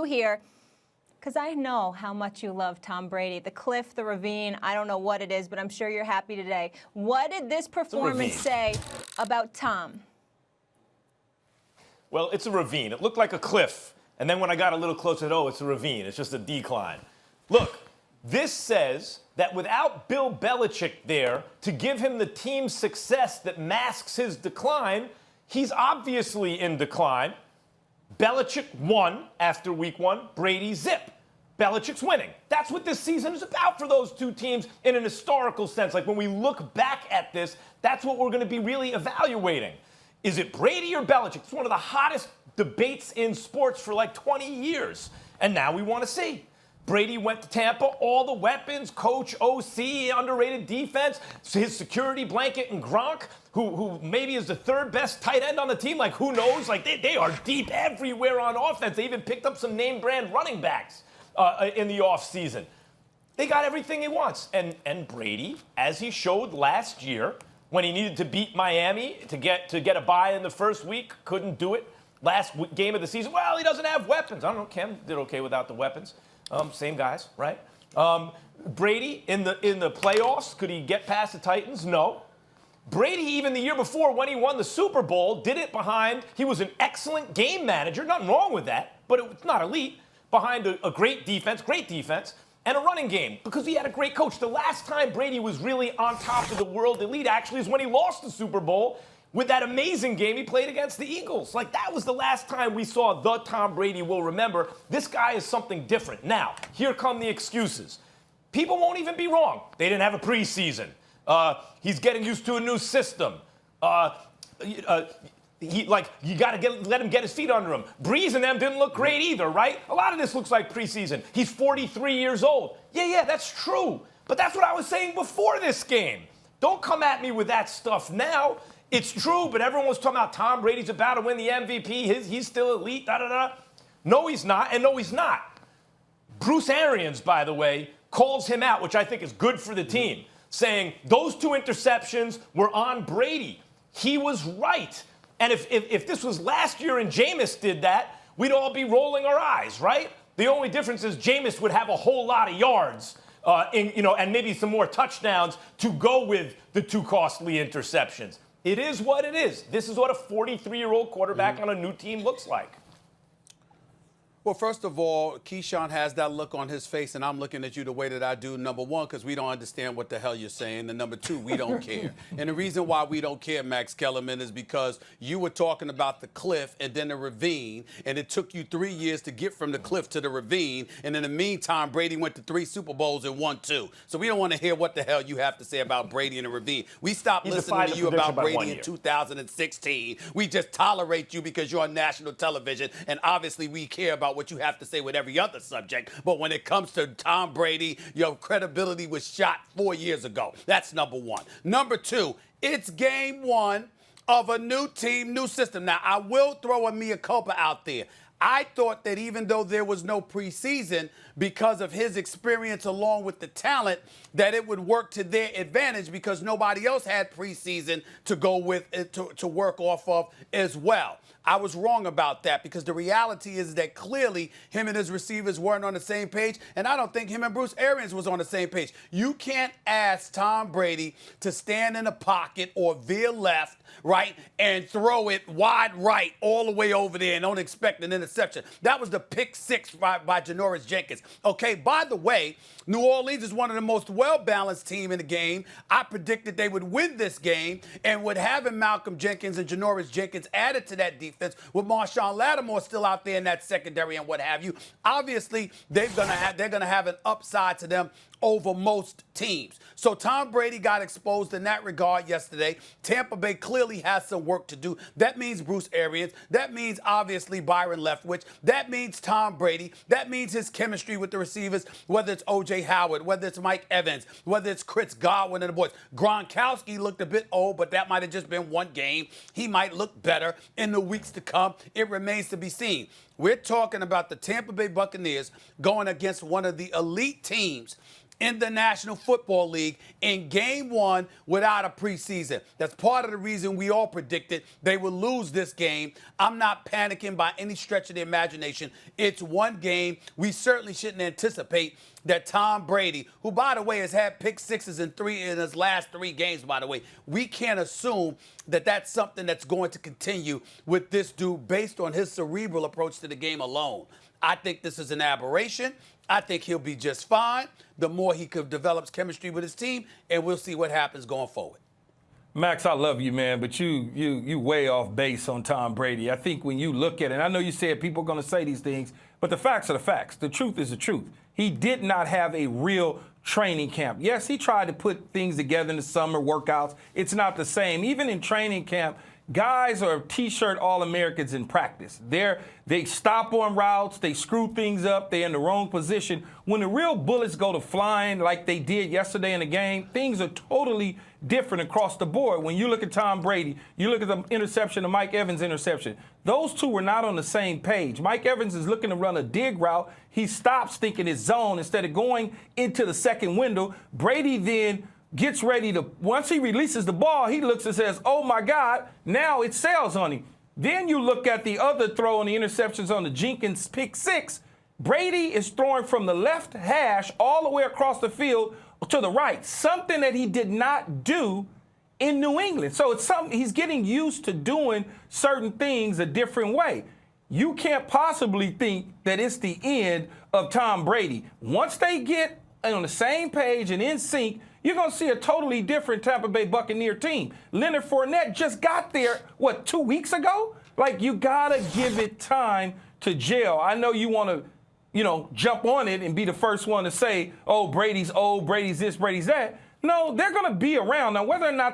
you here because I know how much you love Tom Brady. The cliff, the ravine, I don't know what it is, but I'm sure you're happy today. What did this performance say about Tom? Well, it's a ravine. It looked like a cliff. And then when I got a little closer, oh, it's a ravine. It's just a decline. Look, this says that without Bill Belichick there to give him the team success that masks his decline, he's obviously in decline. Belichick won after week 1. Brady zip. Belichick's winning. That's what this season is about for those two teams in an historical sense. Like when we look back at this, that's what we're going to be really evaluating. Is it Brady or Belichick? It's one of the hottest debates in sports for like 20 years. And now we want to see. Brady went to Tampa, all the weapons, coach, OC, underrated defense, his security blanket, and Gronk, who maybe is the third best tight end on the team. Like, who knows? Like, they are deep everywhere on offense. They even picked up some name brand running backs in the offseason. They got everything he wants. And Brady, as he showed last year, when he needed to beat Miami to get a bye in the first week, couldn't do it. Last game of the season, well, he doesn't have weapons. I don't know. Cam did okay without the weapons. Same guys, right? Brady in the playoffs, could he get past the Titans? No. Brady, even the year before when he won the Super Bowl, did it behind, he was an excellent game manager, nothing wrong with that, but it's not elite, behind a great defense, and a running game because he had a great coach. The last time Brady was really on top of the world elite actually is when he lost the Super Bowl with that amazing game he played against the Eagles. Like, that was the last time we saw the Tom Brady we'll remember. This guy is something different. Now, here come the excuses. People won't even be wrong. They didn't have a preseason. He's getting used to a new system. You got to let him get his feet under him. Breeze and them didn't look great either, right? A lot of this looks like preseason. He's 43 years old. Yeah, that's true. But that's what I was saying before this game. Don't come at me with that stuff now. It's true, but everyone was talking about Tom Brady's about to win the MVP. He's still elite, da-da-da. No, he's not, and no, he's not. Bruce Arians, by the way, calls him out, which I think is good for the team, saying those 2 interceptions were on Brady. He was right. And if this was last year and Jameis did that, we'd all be rolling our eyes, right? The only difference is Jameis would have a whole lot of yards and maybe some more touchdowns to go with the 2 costly interceptions. It is what it is. This is what a 43-year-old quarterback on a new team looks like. Well, first of all, Keyshawn has that look on his face, and I'm looking at you the way that I do, number one, because we don't understand what the hell you're saying, and number 2, we don't care. And the reason why we don't care, Max Kellerman, is because you were talking about the cliff and then the ravine, and it took you 3 years to get from the cliff to the ravine, and in the meantime, Brady went to 3 Super Bowls and won 2. So we don't want to hear what the hell you have to say about Brady and the ravine. We stopped listening to you about Brady in 2016. We just tolerate you because you're on national television, and obviously we care about what you have to say with every other subject. But when it comes to Tom Brady, your credibility was shot 4 years ago. That's number 1. Number 2, it's game 1 of a new team, new system. Now, I will throw a mea culpa out there. I thought that even though there was no preseason, because of his experience along with the talent, that it would work to their advantage because nobody else had preseason to go with, to work off of as well. I was wrong about that because the reality is that clearly him and his receivers weren't on the same page, and I don't think him and Bruce Arians was on the same page. You can't ask Tom Brady to stand in a pocket or veer left, right, and throw it wide right all the way over there and don't expect an interception. That was the pick 6 by Janoris Jenkins. Okay, by the way, New Orleans is one of the most well-balanced team in the game. I predicted they would win this game, and with having Malcolm Jenkins and Janoris Jenkins added to that defense, with Marshawn Lattimore still out there in that secondary and what have you, obviously they're gonna have an upside to them over most teams. So Tom Brady got exposed in that regard yesterday. Tampa Bay clearly has some work to do. That means Bruce Arians. That means obviously Byron Leftwich. That means Tom Brady. That means his chemistry with the receivers, whether it's O.J. Howard, whether it's Mike Evans, whether it's Chris Godwin and the boys. Gronkowski looked a bit old, but that might have just been one game. He might look better in the weeks to come. It remains to be seen. We're talking about the Tampa Bay Buccaneers going against one of the elite teams in the National Football League in game one without a preseason. That's part of the reason we all predicted they would lose this game. I'm not panicking by any stretch of the imagination. It's one game. We certainly shouldn't anticipate that Tom Brady, who, by the way, has had pick sixes in his last 3 games, by the way, we can't assume that that's something that's going to continue with this dude based on his cerebral approach to the game alone. I think this is an aberration. I think he'll be just fine the more he develops chemistry with his team, and we'll see what happens going forward. Max, I love you, man, but you way off base on Tom Brady. I think when you look at it, and I know you said people are going to say these things, but the facts are the facts. The truth is the truth. He did not have a real training camp. Yes, he tried to put things together in the summer workouts. It's not the same. Even in training camp, guys are T-shirt All-Americans in practice. They stop on routes, they screw things up, they're in the wrong position. When the real bullets go to flying like they did yesterday in the game, things are totally different across the board. When you look at Tom Brady, you look at the interception, the Mike Evans interception. Those two were not on the same page. Mike Evans is looking to run a dig route. He stops thinking it's zone instead of going into the second window. Brady then gets ready to, once he releases the ball, he looks and says, oh my God, now it sails on him. Then you look at the other throw and the interceptions on the Jenkins pick 6. Brady is throwing from the left hash all the way across the field to the right, something that he did not do in New England. So it's something he's getting used to doing certain things a different way. You can't possibly think that it's the end of Tom Brady. Once they get on the same page and in sync, you're going to see a totally different Tampa Bay Buccaneer team. Leonard Fournette just got there, 2 weeks ago? Like, you got to give it time to gel. I know you want to, jump on it and be the first one to say, oh, Brady's old, Brady's this, Brady's that. No, they're going to be around. Now, whether or not